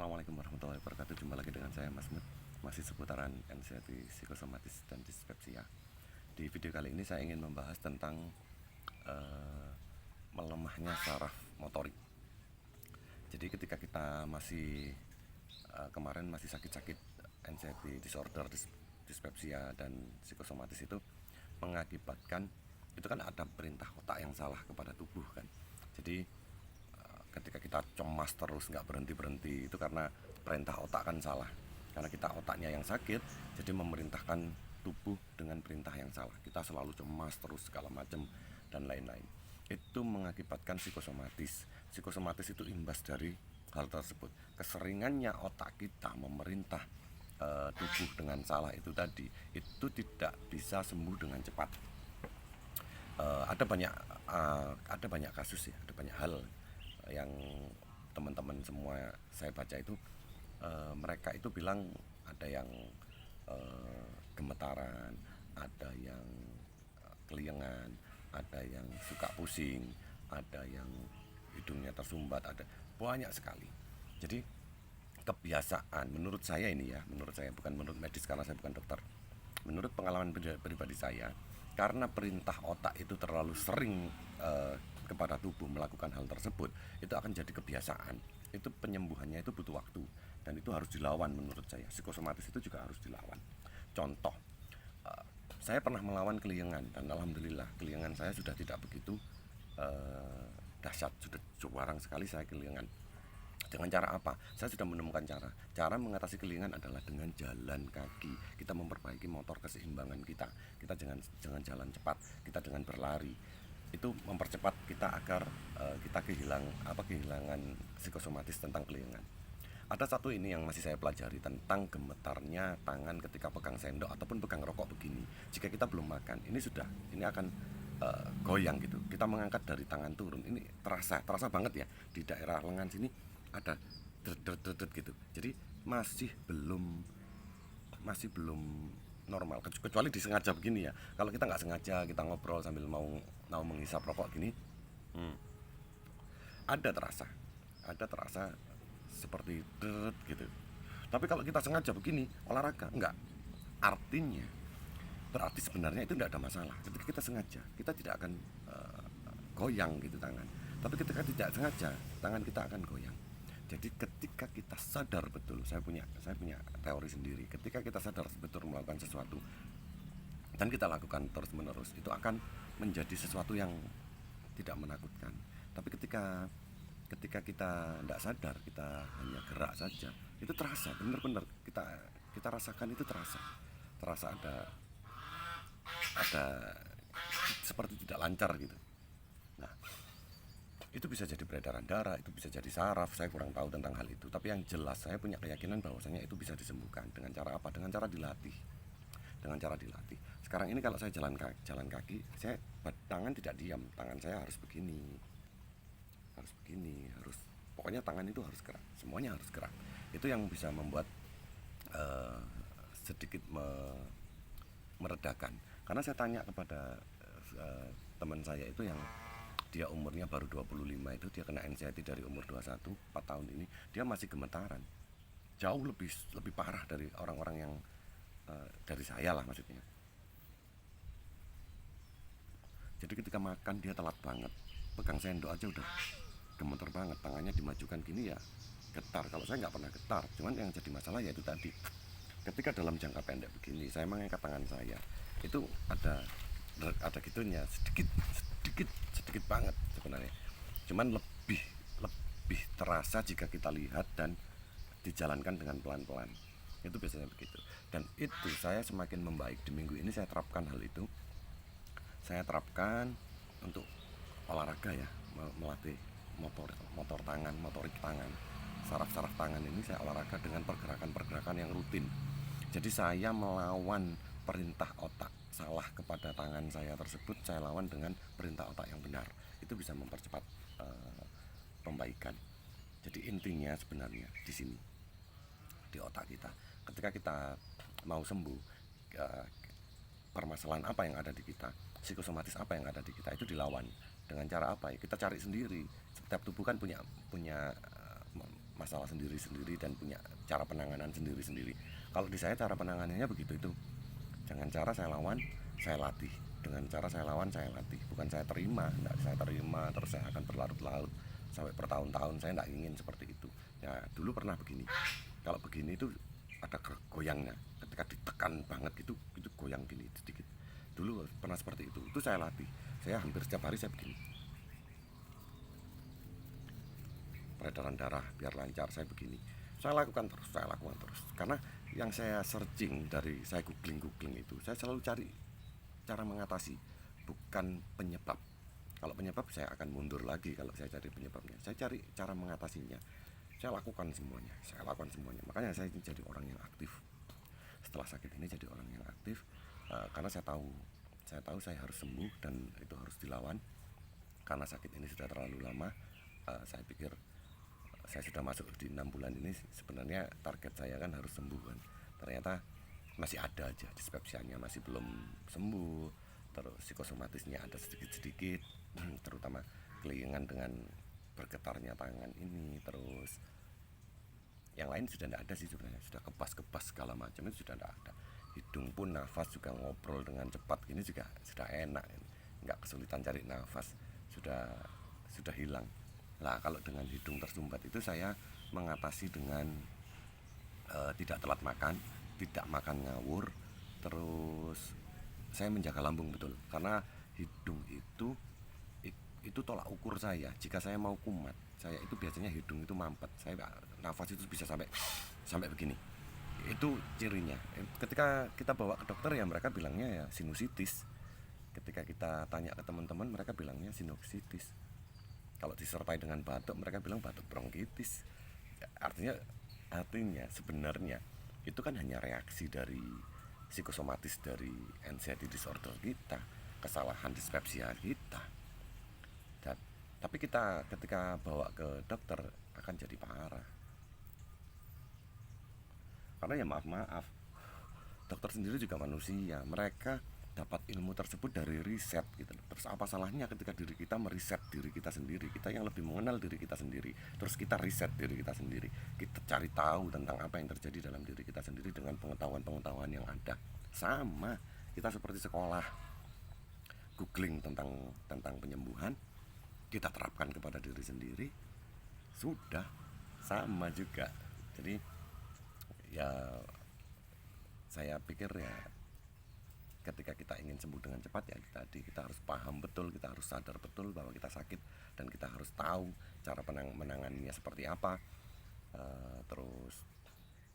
Assalamualaikum warahmatullahi wabarakatuh. Jumpa lagi dengan saya Mas Mut. Masih seputaran anxiety, psikosomatis, dan dispepsia. Di video kali ini saya ingin membahas tentang uh, melemahnya saraf motorik. Jadi ketika kita masih kemarin masih sakit-sakit anxiety disorder, dispepsia, dan psikosomatis, itu mengakibatkan itu kan ada perintah otak yang salah kepada tubuh kan. Jadi ketika kita cemas terus nggak berhenti-berhenti, itu karena perintah otak kan salah, karena kita otaknya yang sakit, jadi memerintahkan tubuh dengan perintah yang salah. Kita selalu cemas terus segala macam dan lain-lain. Itu mengakibatkan psikosomatis. Psikosomatis itu imbas dari hal tersebut. Keseringannya otak kita memerintah tubuh dengan salah itu tadi, itu tidak bisa sembuh dengan cepat. Ada banyak kasus ya, ada banyak hal yang teman-teman semua saya baca itu, mereka itu bilang ada yang gemetaran, ada yang keliengan, ada yang suka pusing, ada yang hidungnya tersumbat, ada banyak sekali. Jadi kebiasaan menurut saya ini ya, menurut saya, bukan menurut medis karena saya bukan dokter, menurut pengalaman pribadi saya, karena perintah otak itu terlalu sering kepada tubuh melakukan hal tersebut, itu akan jadi kebiasaan. Itu penyembuhannya itu butuh waktu, dan itu harus dilawan. Menurut saya psikosomatis itu juga harus dilawan. Contoh, saya pernah melawan keliengan, dan alhamdulillah keliengan saya sudah tidak begitu dahsyat. Sudah jarang sekali saya keliengan. Dengan cara apa? Saya sudah menemukan cara. Cara mengatasi keliengan adalah dengan jalan kaki. Kita memperbaiki motor keseimbangan kita. Kita jangan jalan cepat. Kita dengan berlari. Itu mempercepat kita agar kita kehilangan psikosomatis tentang keliengan. Ada satu ini yang masih saya pelajari, tentang gemetarnya tangan ketika pegang sendok ataupun pegang rokok begini. Jika kita belum makan, ini akan goyang gitu. Kita mengangkat dari tangan turun, ini terasa banget ya di daerah lengan sini, ada deret gitu. Jadi masih belum normal, kecuali disengaja begini ya. Kalau kita nggak sengaja, kita ngobrol sambil mau menghisap rokok gini, ada terasa seperti deret gitu. Tapi kalau kita sengaja begini olahraga, enggak. Artinya berarti sebenarnya itu tidak ada masalah. Ketika kita sengaja, kita tidak akan goyang gitu tangan. Tapi ketika tidak sengaja, tangan kita akan goyang. Jadi ketika kita sadar betul, saya punya teori sendiri. Ketika kita sadar betul melakukan sesuatu dan kita lakukan terus menerus, itu akan menjadi sesuatu yang tidak menakutkan. Tapi ketika kita tidak sadar, kita hanya gerak saja, itu terasa benar-benar, kita rasakan, itu terasa ada seperti tidak lancar gitu. Nah, itu bisa jadi peredaran darah, itu bisa jadi saraf, saya kurang tahu tentang hal itu. Tapi yang jelas saya punya keyakinan bahwasanya itu bisa disembuhkan. Dengan cara apa? Dengan cara dilatih. Sekarang ini kalau saya jalan kaki, saya tangan tidak diam, tangan saya harus begini, pokoknya tangan itu harus gerak, semuanya harus gerak. Itu yang bisa membuat sedikit meredakan. Karena saya tanya kepada teman saya itu yang dia umurnya baru 25, itu dia kena anxiety dari umur 21, 4 tahun ini dia masih gemetaran. Jauh lebih parah dari orang-orang yang dari saya lah maksudnya. Jadi ketika makan dia telat banget, pegang sendok aja udah gemeter banget, tangannya dimajukan gini ya getar. Kalau saya nggak pernah getar, cuman yang jadi masalah ya itu tadi, ketika dalam jangka pendek begini saya mengangkat tangan saya, itu ada gitunya, sedikit banget sebenarnya. Cuman lebih terasa jika kita lihat dan dijalankan dengan pelan-pelan. Itu biasanya begitu. Dan itu saya semakin membaik. Di minggu ini saya terapkan hal itu. Saya terapkan untuk olahraga ya, melatih motorik tangan, saraf-saraf tangan ini saya olahraga dengan pergerakan-pergerakan yang rutin. Jadi saya melawan perintah otak salah kepada tangan saya tersebut, saya lawan dengan perintah otak yang benar. Itu bisa mempercepat pembaikan. Jadi intinya sebenarnya di sini, di otak kita. Ketika kita mau sembuh, permasalahan apa yang ada di kita, psikosomatis apa yang ada di kita, itu dilawan dengan cara apa ya? Kita cari sendiri. Setiap tubuh kan punya masalah sendiri-sendiri dan punya cara penanganan sendiri-sendiri. Kalau di saya cara penanganannya begitu itu. Dengan cara saya lawan, saya latih. Dengan cara saya lawan, saya latih. Bukan saya terima, enggak saya terima terus saya akan berlarut-larut sampai bertahun-tahun. Saya enggak ingin seperti itu. Ya, dulu pernah begini. Kalau begini itu ada goyangnya. Ketika ditekan banget itu goyang gini sedikit. Dulu pernah seperti itu. Itu saya latih. Saya hampir setiap hari saya begini. Peredaran darah biar lancar, saya begini. Saya lakukan terus. Karena yang saya searching dari saya googling itu, saya selalu cari cara mengatasi, bukan penyebab. Kalau penyebab saya akan mundur lagi kalau saya cari penyebabnya. Saya cari cara mengatasinya. Saya lakukan semuanya. Makanya saya jadi orang yang aktif. Setelah sakit ini jadi orang yang aktif, karena saya tahu saya harus sembuh dan itu harus dilawan. Karena sakit ini sudah terlalu lama, saya pikir saya sudah masuk di 6 bulan ini, sebenarnya target saya kan harus sembuh kan. Ternyata masih ada aja, dispepsianya masih belum sembuh, terus psikosomatisnya ada sedikit-sedikit, terutama kelingan dengan bergetarnya tangan ini. Terus yang lain sudah tidak ada sih sebenarnya, sudah kebas-kebas segala macam itu sudah tidak ada. Hidung pun nafas juga ngobrol dengan cepat ini juga sudah enak, nggak kesulitan cari nafas, sudah hilang. Nah, kalau dengan hidung tersumbat itu saya mengatasi dengan tidak telat makan, tidak makan ngawur, terus saya menjaga lambung betul. Karena hidung itu tolak ukur saya. Jika saya mau kumat, saya itu biasanya hidung itu mampet. Saya nafas itu bisa sampai begini. Itu cirinya. Ketika kita bawa ke dokter ya mereka bilangnya ya sinusitis. Ketika kita tanya ke teman-teman mereka bilangnya sinusitis. Kalau disertai dengan batuk mereka bilang batuk bronkitis. Artinya sebenarnya itu kan hanya reaksi dari psikosomatis dari anxiety disorder kita, kesalahan dispepsia kita. Dan, tapi kita ketika bawa ke dokter akan jadi parah. Karena ya maaf, dokter sendiri juga manusia. Mereka dapat ilmu tersebut dari riset gitu. Terus apa salahnya ketika diri kita meriset diri kita sendiri? Kita yang lebih mengenal diri kita sendiri. Terus kita riset diri kita sendiri. Kita cari tahu tentang apa yang terjadi dalam diri kita sendiri dengan pengetahuan-pengetahuan yang ada. Sama, kita seperti sekolah googling tentang penyembuhan, kita terapkan kepada diri sendiri. Sudah sama juga. Jadi ya saya pikir ya ketika kita ingin sembuh dengan cepat ya tadi kita harus paham betul, kita harus sadar betul bahwa kita sakit dan kita harus tahu cara menanganinya seperti apa, terus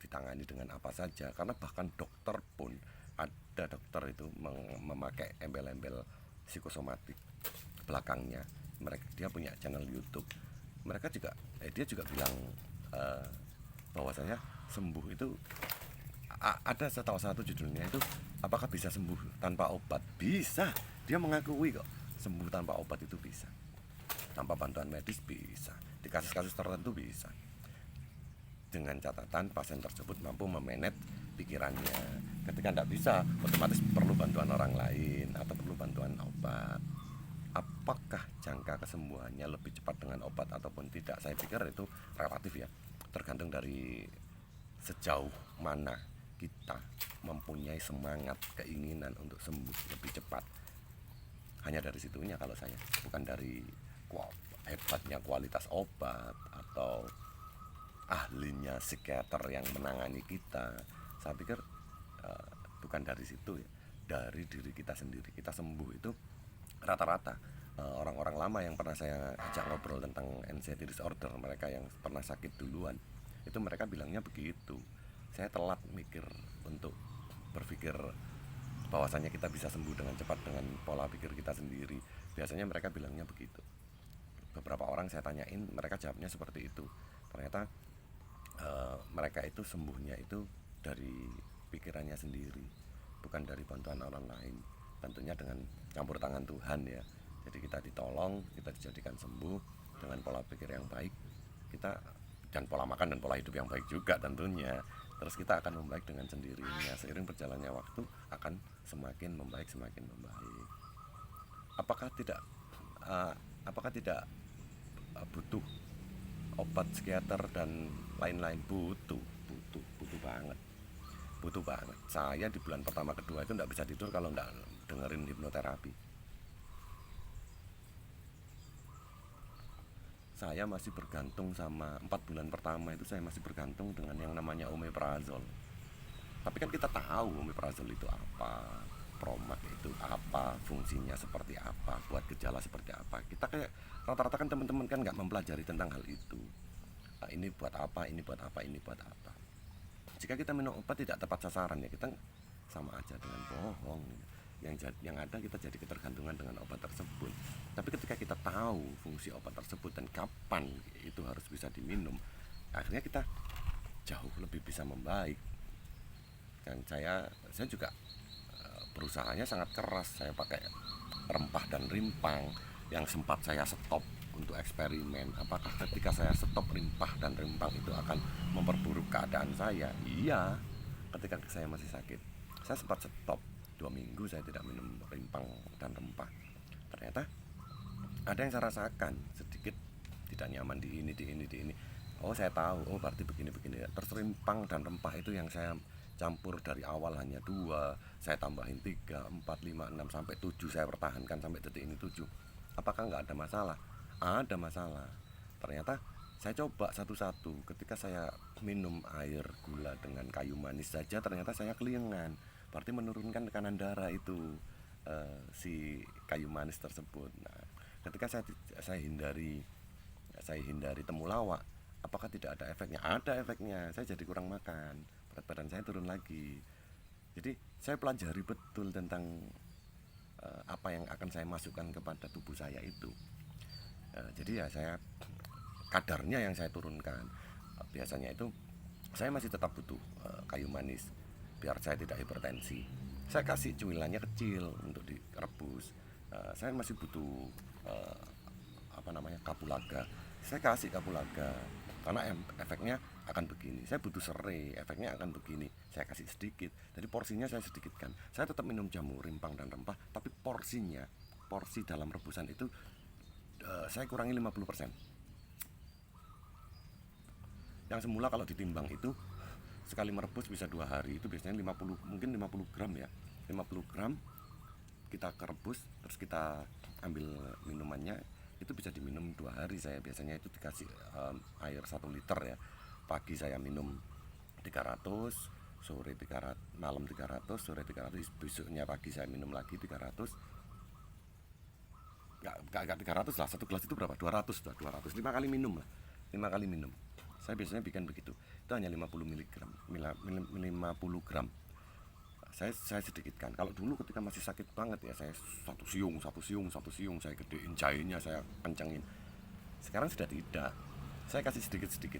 ditangani dengan apa saja. Karena bahkan dokter pun ada dokter itu memakai embel-embel psikosomatik belakangnya. Dia punya channel YouTube. Dia juga bilang bahwasanya sembuh itu ada satu judulnya itu apakah bisa sembuh tanpa obat? Bisa, dia mengakui kok sembuh tanpa obat itu bisa, tanpa bantuan medis bisa, di kasus-kasus tertentu bisa, dengan catatan pasien tersebut mampu memanage pikirannya. Ketika tidak bisa, otomatis perlu bantuan orang lain atau perlu bantuan obat. Apakah jangka kesembuhannya lebih cepat dengan obat ataupun tidak? Saya pikir itu relatif ya, tergantung dari sejauh mana kita mempunyai semangat, keinginan untuk sembuh lebih cepat. Hanya dari situnya kalau saya, bukan dari hebatnya kualitas obat atau ahlinya psikiater yang menangani kita. Saya pikir bukan dari situ ya, dari diri kita sendiri. Kita sembuh itu rata-rata orang-orang lama yang pernah saya ajak ngobrol tentang anxiety disorder, mereka yang pernah sakit duluan, itu mereka bilangnya begitu. Saya telat mikir untuk berpikir bahwasanya kita bisa sembuh dengan cepat dengan pola pikir kita sendiri. Biasanya mereka bilangnya begitu. Beberapa orang saya tanyain, mereka jawabnya seperti itu. Ternyata mereka itu sembuhnya itu dari pikirannya sendiri, bukan dari bantuan orang lain. Tentunya dengan campur tangan Tuhan ya. Jadi kita ditolong, kita dijadikan sembuh dengan pola pikir yang baik, kita dan pola makan dan pola hidup yang baik juga tentunya. Terus kita akan membaik dengan sendirinya. Seiring berjalannya waktu akan semakin membaik. Apakah tidak butuh obat psikiater dan lain-lain, butuh banget, butuh banget. Saya di bulan pertama kedua itu nggak bisa tidur kalau nggak dengerin hipnoterapi. Saya masih bergantung sama 4 bulan pertama itu, saya masih bergantung dengan yang namanya omeprazol. Tapi kan kita tahu omeprazol itu apa, Promax itu apa, fungsinya seperti apa, buat gejala seperti apa. Kita kayak rata-rata kan teman-teman kan nggak mempelajari tentang hal itu. Nah, ini buat apa, ini buat apa, ini buat apa. Jika kita minum obat tidak tepat sasaran ya kita sama aja dengan bohong. Yang ada kita jadi ketergantungan dengan obat tersebut. Tapi ketika kita tahu fungsi obat tersebut dan kapan itu harus bisa diminum, akhirnya kita jauh lebih bisa membaik. Dan saya juga berusahanya sangat keras. Saya pakai rempah dan rimpang yang sempat saya stop untuk eksperimen. Apakah ketika saya stop rimpah dan rimpang itu akan memperburuk keadaan saya? Iya, ketika saya masih sakit saya sempat stop 2 minggu, saya tidak minum rimpang dan rempah. Ternyata ada yang saya rasakan sedikit tidak nyaman di ini. Oh, saya tahu, oh berarti begini. Terus rimpang dan rempah itu yang saya campur dari awal hanya 2, saya tambahin 3, 4, 5, 6 sampai 7, saya pertahankan sampai detik ini 7. Apakah nggak ada masalah? Ada masalah. Ternyata saya coba satu-satu. Ketika saya minum air gula dengan kayu manis saja ternyata saya keliengan. Berarti menurunkan tekanan darah itu, si kayu manis tersebut. Nah, ketika saya hindari saya hindari temulawak, apakah tidak ada efeknya? Ada efeknya. Saya jadi kurang makan, berat badan saya turun lagi. Jadi saya pelajari betul tentang apa yang akan saya masukkan kepada tubuh saya itu. Jadi ya saya kadarnya yang saya turunkan. Biasanya itu saya masih tetap butuh kayu manis biar saya tidak hipertensi. Saya kasih cuilannya kecil untuk direbus. Saya masih butuh eh, apa namanya, kapulaga. Saya kasih kapulaga karena efeknya akan begini. Saya butuh serai, efeknya akan begini. Saya kasih sedikit. Jadi porsinya saya sedikitkan. Saya tetap minum jamu rimpang dan rempah, tapi porsi dalam rebusan itu saya kurangi 50%. Yang semula kalau ditimbang itu sekali merebus bisa 2 hari, itu biasanya 50, mungkin 50 gram ya, 50 gram kita kerebus terus kita ambil minumannya, itu bisa diminum 2 hari. Saya biasanya itu dikasih air 1 liter ya. Pagi saya minum 300, sore 300, malam 300, sore 300, besoknya pagi saya minum lagi 300. Nggak 300 lah, 1 gelas itu berapa, 200 lah, 200, 5 kali minum lah, 5 kali minum. Saya biasanya bikin begitu, itu hanya 50 miligram, 50 gram. Saya sedikitkan. Kalau dulu ketika masih sakit banget ya, saya satu siung saya gedein jahenya, saya kencengin. Sekarang sudah tidak, saya kasih sedikit-sedikit.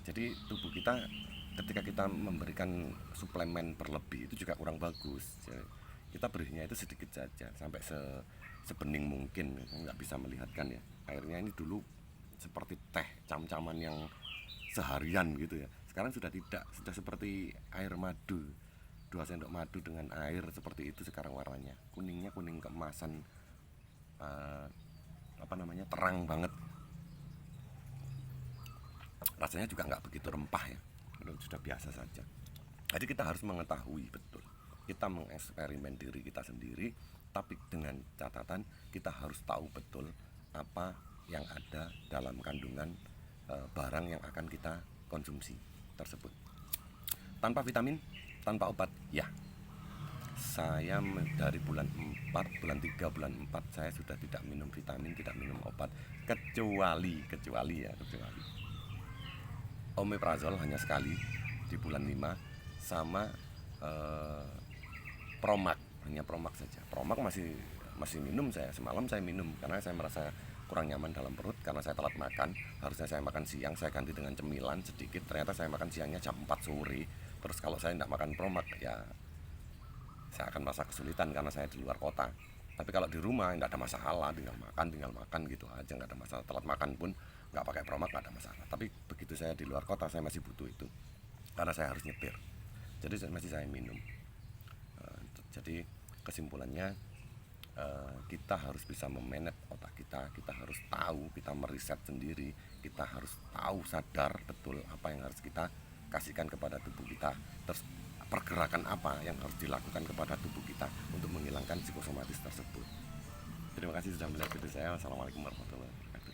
Jadi tubuh kita ketika kita memberikan suplemen berlebih itu juga kurang bagus. Jadi, kita berinya itu sedikit saja sampai sebening mungkin, nggak bisa melihatkan ya. Airnya ini dulu seperti teh cam-caman yang seharian gitu ya. Sekarang sudah tidak, sudah seperti air madu. 2 sendok madu dengan air seperti itu sekarang warnanya. Kuningnya kuning keemasan, eh, apa namanya, terang banget. Rasanya juga nggak begitu rempah ya. Sudah biasa saja. Jadi kita harus mengetahui betul. Kita mengeksperimen diri kita sendiri, tapi dengan catatan kita harus tahu betul apa yang ada dalam kandungan barang yang akan kita konsumsi tersebut. Tanpa vitamin, tanpa obat, ya. Saya dari bulan 4, bulan 3, bulan 4 saya sudah tidak minum vitamin, tidak minum obat, kecuali omeprazol hanya sekali di bulan 5, sama eh, Promax, hanya Promax saja. Promax masih minum, saya semalam saya minum karena saya merasa kurang nyaman dalam perut karena saya telat makan. Harusnya saya makan siang, saya ganti dengan cemilan sedikit, ternyata saya makan siangnya jam 4 sore. Terus kalau saya tidak makan Promax ya saya akan merasa kesulitan karena saya di luar kota. Tapi kalau di rumah tidak ada masalah, tinggal makan gitu aja, nggak ada masalah. Telat makan pun nggak pakai Promax nggak ada masalah. Tapi begitu saya di luar kota saya masih butuh itu karena saya harus nyetir. Jadi masih saya minum. Jadi kesimpulannya, kita harus bisa memanage otak kita harus tahu, kita meriset sendiri, kita harus tahu, sadar betul apa yang harus kita kasihkan kepada tubuh kita, terus pergerakan apa yang harus dilakukan kepada tubuh kita untuk menghilangkan psikosomatis tersebut. Terima kasih sudah melihat video saya. Wassalamualaikum warahmatullahi wabarakatuh.